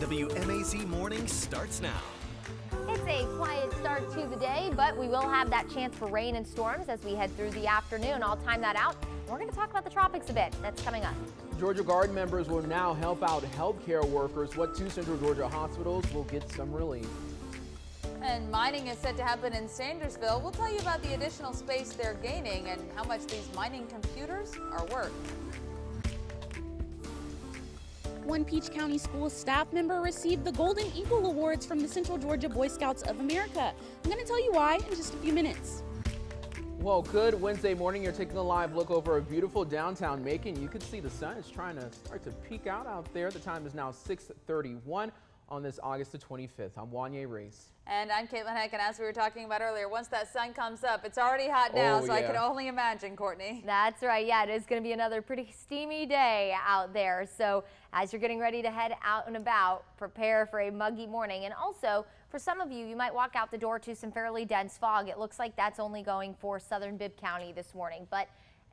WMAZ Morning starts now. It's a quiet start to the day, but we will have that chance for rain and storms as we head through the afternoon. I'll time that out. We're going to talk about the tropics a bit. That's coming up. Georgia Guard members will now help out healthcare workers. What two Central Georgia hospitals will get some relief. And mining is set to happen in Sandersville. We'll tell you about the additional space they're gaining and how much these mining computers are worth. One Peach County School staff member received the Golden Eagle Awards from the Central Georgia Boy Scouts of America. I'm going to tell you why in just a few minutes. Well, good Wednesday morning. You're taking a live look over a beautiful downtown Macon. You can see the sun is trying to start to peek out there. The time is now 6:31 on this August the 25th. I'm Wanye Race. And I'm Caitlin Heck, and as we were talking about earlier, once that sun comes up, it's already hot now, so yeah. I can only imagine, Courtney. That's right. Yeah, it is going to be another pretty steamy day out there. So as you're getting ready to head out and about, prepare for a muggy morning. And also, for some of you, you might walk out the door to some fairly dense fog. It looks like that's only going for southern Bibb County this morning. But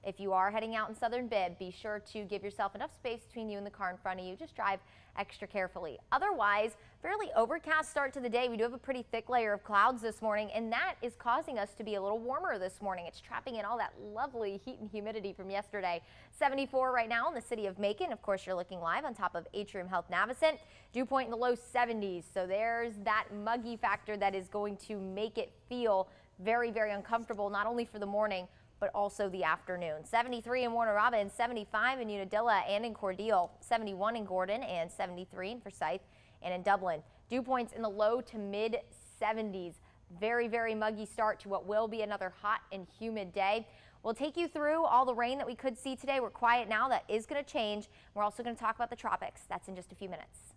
if you are heading out in southern Bibb, be sure to give yourself enough space between you and the car in front of you. Just drive extra carefully. Otherwise, fairly overcast start to the day. We do have a pretty thick layer of clouds this morning, and that is causing us to be a little warmer this morning. It's trapping in all that lovely heat and humidity from yesterday. 74 right now in the city of Macon. Of course, you're looking live on top of Atrium Health Navicent. Dew point in the low 70s. So there's that muggy factor that is going to make it feel very, very uncomfortable, not only for the morning, but also the afternoon. 73 in Warner Robins, 75 in Unadilla and in Cordele, 71 in Gordon, and 73 in Forsyth and in Dublin. Dew points in the low to mid 70s. Very, very muggy start to what will be another hot and humid day. We'll take you through all the rain that we could see today. We're quiet now. That is going to change. We're also going to talk about the tropics. That's in just a few minutes.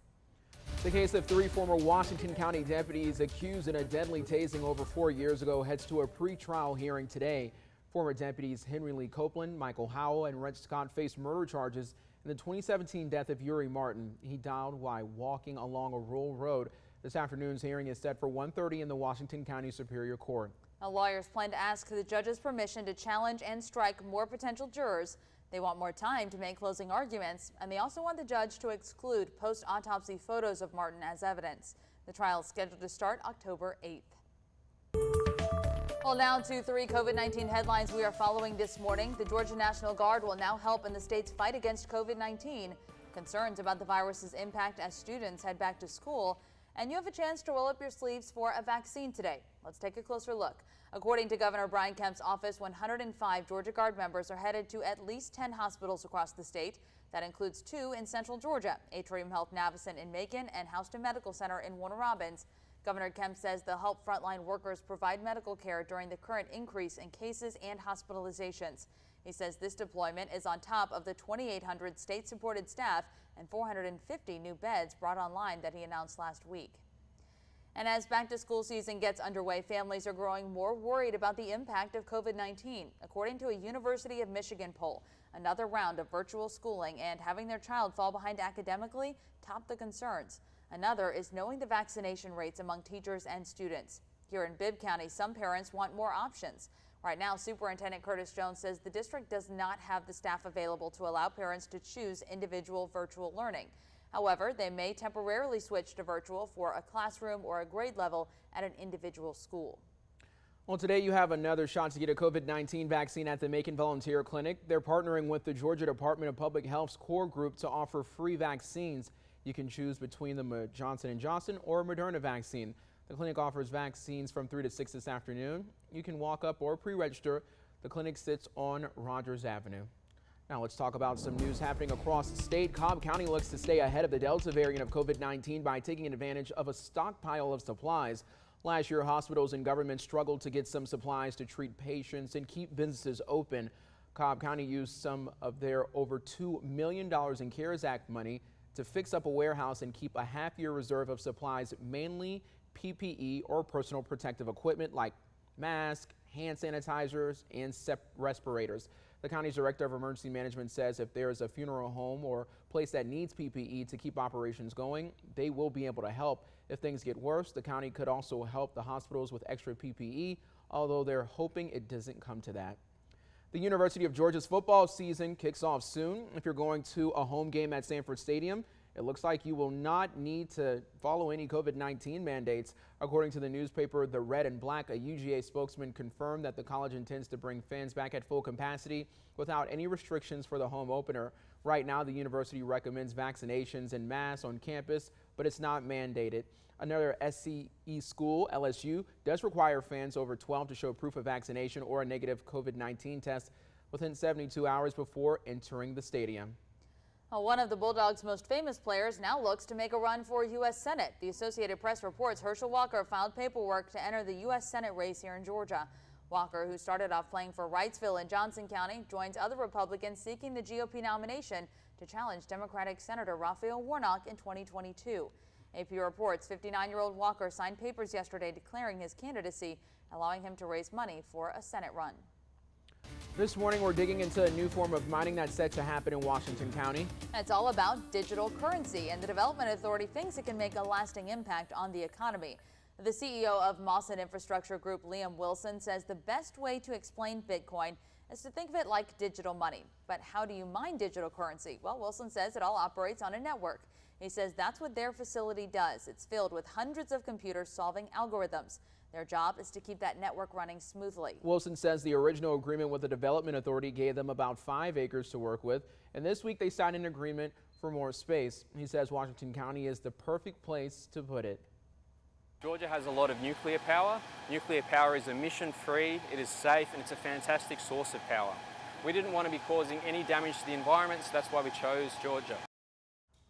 The case of three former Washington County deputies accused in a deadly tasing over 4 years ago heads to a pre-trial hearing today. Former deputies Henry Lee Copeland, Michael Howell, and Reg Scott faced murder charges in the 2017 death of Uri Martin. He died while walking along a rural road. This afternoon's hearing is set for 1:30 in the Washington County Superior Court. Now, lawyers plan to ask the judge's permission to challenge and strike more potential jurors. They want more time to make closing arguments, and they also want the judge to exclude post-autopsy photos of Martin as evidence. The trial is scheduled to start October 8th. Well, now to three COVID-19 headlines we are following this morning. The Georgia National Guard will now help in the state's fight against COVID-19. Concerns about the virus's impact as students head back to school. And you have a chance to roll up your sleeves for a vaccine today. Let's take a closer look. According to Governor Brian Kemp's office, 105 Georgia Guard members are headed to at least 10 hospitals across the state. That includes 2 in Central Georgia, Atrium Health Navicent in Macon and Houston Medical Center in Warner Robins. Governor Kemp says they'll help frontline workers provide medical care during the current increase in cases and hospitalizations. He says this deployment is on top of the 2,800 state-supported staff and 450 new beds brought online that he announced last week. And as back-to-school season gets underway, families are growing more worried about the impact of COVID-19. According to a University of Michigan poll, another round of virtual schooling and having their child fall behind academically topped the concerns. Another is knowing the vaccination rates among teachers and students. Here in Bibb County, some parents want more options. Right now, Superintendent Curtis Jones says the district does not have the staff available to allow parents to choose individual virtual learning. However, they may temporarily switch to virtual for a classroom or a grade level at an individual school. Well, today you have another shot to get a COVID-19 vaccine at the Macon Volunteer Clinic. They're partnering with the Georgia Department of Public Health's core group to offer free vaccines. You can choose between the Johnson & Johnson or Moderna vaccine. The clinic offers vaccines from 3 to 6 this afternoon. You can walk up or pre-register. The clinic sits on Rogers Avenue. Now let's talk about some news happening across the state. Cobb County looks to stay ahead of the Delta variant of COVID-19 by taking advantage of a stockpile of supplies. Last year, hospitals and government struggled to get some supplies to treat patients and keep businesses open. Cobb County used some of their over $2 million in CARES Act money to fix up a warehouse and keep a half-year reserve of supplies, mainly PPE or personal protective equipment like masks, hand sanitizers, and respirators. The county's director of emergency management says if there is a funeral home or place that needs PPE to keep operations going, they will be able to help. If things get worse, the county could also help the hospitals with extra PPE, although they're hoping it doesn't come to that. The University of Georgia's football season kicks off soon. If you're going to a home game at Sanford Stadium, It looks like you will not need to follow any COVID-19 mandates. According to the newspaper The Red and Black, a UGA spokesman confirmed that the college intends to bring fans back at full capacity without any restrictions for the home opener. Right now, the university recommends vaccinations and masks on campus, but it's not mandated. Another SCE school, LSU, does require fans over 12 to show proof of vaccination or a negative COVID-19 test within 72 hours before entering the stadium. Well, one of the Bulldogs' most famous players now looks to make a run for U.S. Senate. The Associated Press reports Herschel Walker filed paperwork to enter the U.S. Senate race here in Georgia. Walker, who started off playing for Wrightsville in Johnson County, joins other Republicans seeking the GOP nomination to challenge Democratic Senator Raphael Warnock in 2022. AP reports 59-year-old Walker signed papers yesterday declaring his candidacy, allowing him to raise money for a Senate run. This morning, we're digging into a new form of mining that's set to happen in Washington County. It's all about digital currency, and the Development Authority thinks it can make a lasting impact on the economy. The CEO of Mawson Infrastructure Group, Liam Wilson, says the best way to explain Bitcoin is to think of it like digital money. But how do you mine digital currency? Well, Wilson says it all operates on a network. He says that's what their facility does. It's filled with hundreds of computers solving algorithms. Their job is to keep that network running smoothly. Wilson says the original agreement with the Development Authority gave them about 5 acres to work with, and this week they signed an agreement for more space. He says Washington County is the perfect place to put it. Georgia has a lot of nuclear power. Nuclear power is emission-free, it is safe, and it's a fantastic source of power. We didn't want to be causing any damage to the environment, so that's why we chose Georgia.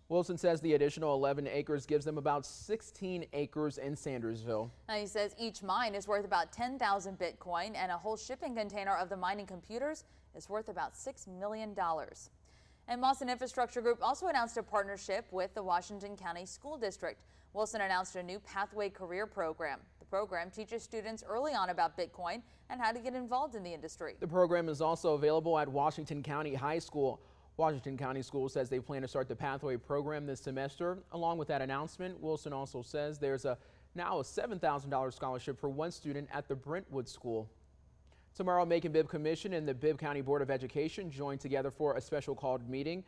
Wilson says the additional 11 acres gives them about 16 acres in Sandersville. Now, he says each mine is worth about 10,000 Bitcoin, and a whole shipping container of the mining computers is worth about $6 million. And Mawson Infrastructure Group also announced a partnership with the Washington County School District. Wilson announced a new Pathway Career Program. The program teaches students early on about Bitcoin and how to get involved in the industry. The program is also available at Washington County High School. Washington County School says they plan to start the Pathway program this semester. Along with that announcement, Wilson also says there's now a $7,000 scholarship for one student at the Brentwood School. Tomorrow, Macon Bibb Commission and the Bibb County Board of Education join together for a special called meeting.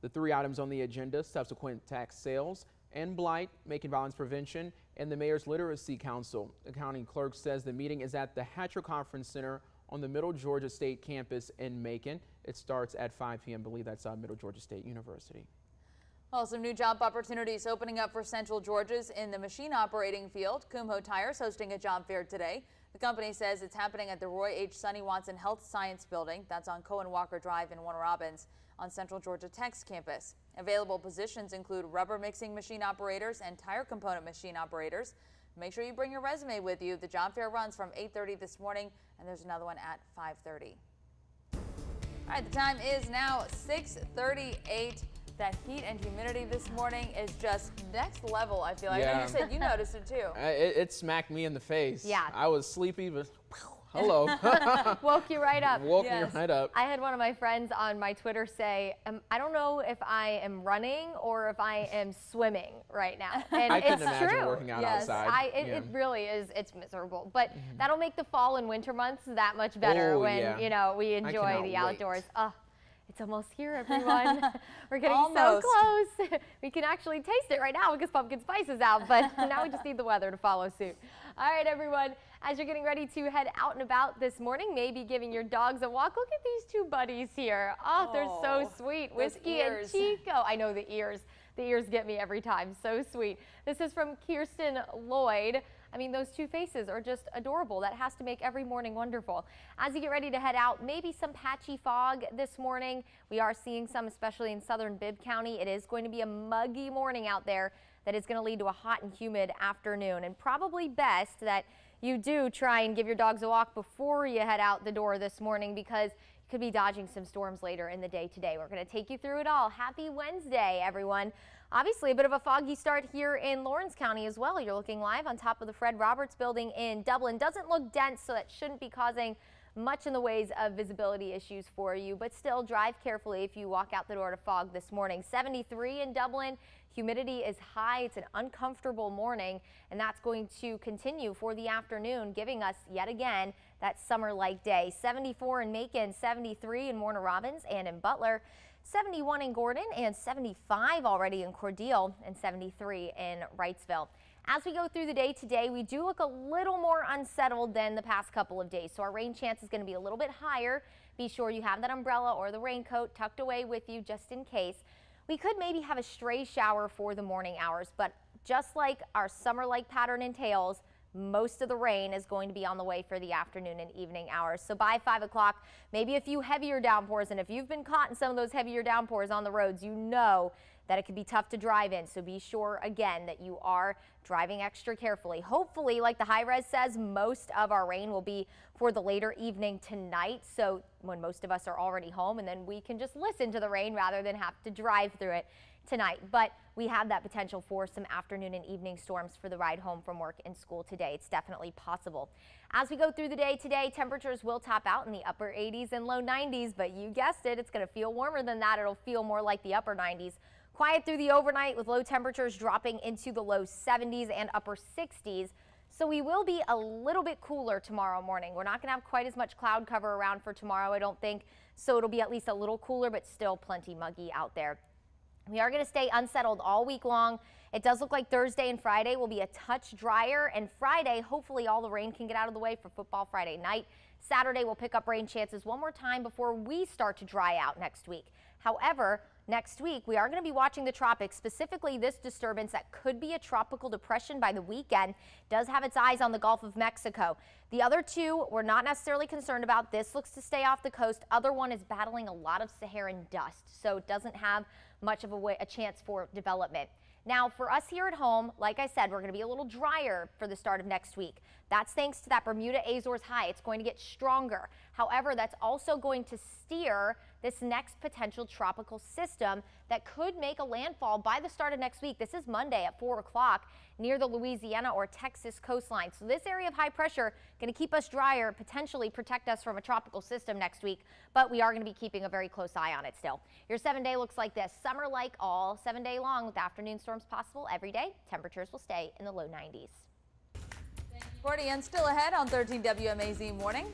The 3 items on the agenda: subsequent tax sales and blight, Macon violence prevention, and the Mayor's Literacy Council. The county clerk says the meeting is at the Hatcher Conference Center on the Middle Georgia State campus in Macon. It starts at 5 p.m. I believe that's Middle Georgia State University. Well, some new job opportunities opening up for Central Georgia's in the machine operating field. Kumho Tires hosting a job fair today. The company says it's happening at the Roy H. Sonny Watson Health Science Building. That's on Cohen Walker Drive in Warner Robins on Central Georgia Tech's campus. Available positions include rubber mixing machine operators and tire component machine operators. Make sure you bring your resume with you. The job fair runs from 8:30 this morning, and there's another one at 5:30. All right, the time is now 6:38. That heat and humidity this morning is just next level, I feel like. Yeah. I know you said you noticed it too. It smacked me in the face. Yeah. I was sleepy, but hello. Woke you right up. Woke Yes. me right up. I had one of my friends on my Twitter say, I don't know if I am running or if I am swimming right now. And I it's couldn't imagine true. working out Yes. outside. It really is. It's miserable. But that'll make the fall and winter months that much better Oh, when, yeah. you know, we enjoy cannot the wait. outdoors. It's almost here, everyone. We're getting Almost. so close. We can actually taste it right now because pumpkin spice is out, but now we just need the weather to follow suit. All right, everyone, as you're getting ready to head out and about this morning, maybe giving your dogs a walk, look at these 2 buddies here. Oh, they're so sweet. those Whiskey and ears. Chico. I know the ears. The ears get me every time. So sweet. This is from Kirsten Lloyd. I mean, those 2 faces are just adorable. That has to make every morning wonderful. As you get ready to head out, maybe some patchy fog this morning. We are seeing some, especially in southern Bibb County. It is going to be a muggy morning out there that is going to lead to a hot and humid afternoon. And probably best that you do try and give your dogs a walk before you head out the door this morning, because you could be dodging some storms later in the day today. We're going to take you through it all. Happy Wednesday, everyone. Obviously, a bit of a foggy start here in Lawrence County as well. You're looking live on top of the Fred Roberts building in Dublin. Doesn't look dense, so that shouldn't be causing much in the ways of visibility issues for you, but still drive carefully if you walk out the door to fog this morning. 73 in Dublin. Humidity is high. It's an uncomfortable morning, and that's going to continue for the afternoon, giving us yet again that summer-like day. 74 in Macon, 73 in Warner Robins and in Butler. 71 in Gordon, and 75 already in Cordele, and 73 in Wrightsville. As we go through the day today, we do look a little more unsettled than the past couple of days, so our rain chance is going to be a little bit higher. Be sure you have that umbrella or the raincoat tucked away with you just in case. We could maybe have a stray shower for the morning hours, but just like our summer-like pattern entails, most of the rain is going to be on the way for the afternoon and evening hours. So by 5 o'clock, maybe a few heavier downpours. And if you've been caught in some of those heavier downpours on the roads, you know that it can be tough to drive in. So be sure, again, that you are driving extra carefully. Hopefully, like the high res says, most of our rain will be for the later evening tonight. So when most of us are already home, and then we can just listen to the rain rather than have to drive through it tonight. But we have that potential for some afternoon and evening storms for the ride home from work and school today. It's definitely possible. As we go through the day today, temperatures will top out in the upper 80s and low 90s, but you guessed it, it's going to feel warmer than that. It'll feel more like the upper 90s. Quiet through the overnight with low temperatures dropping into the low 70s and upper 60s. So we will be a little bit cooler tomorrow morning. We're not going to have quite as much cloud cover around for tomorrow, I don't think. So it'll be at least a little cooler, but still plenty muggy out there. We are going to stay unsettled all week long. It does look like Thursday and Friday will be a touch drier, and Friday, hopefully all the rain can get out of the way for football Friday night. Saturday will pick up rain chances one more time before we start to dry out next week. However, next week we are going to be watching the tropics, specifically this disturbance that could be a tropical depression by the weekend. Does have its eyes on the Gulf of Mexico. The other two we're not necessarily concerned about. This looks to stay off the coast. Other one is battling a lot of Saharan dust, so it doesn't have much of a chance for development. Now, for us here at home, like I said, we're going to be a little drier for the start of next week. That's thanks to that Bermuda Azores high. It's going to get stronger. However, that's also going to steer this next potential tropical system that could make a landfall by the start of next week. This is Monday at 4 o'clock near the Louisiana or Texas coastline. So this area of high pressure going to keep us drier, potentially protect us from a tropical system next week, but we are going to be keeping a very close eye on it still. Your 7-day looks like this. Summer like all 7 day long with afternoon storms possible every day. Temperatures will stay in the low 90s. Courtney, and still ahead on 13 WMAZ Morning.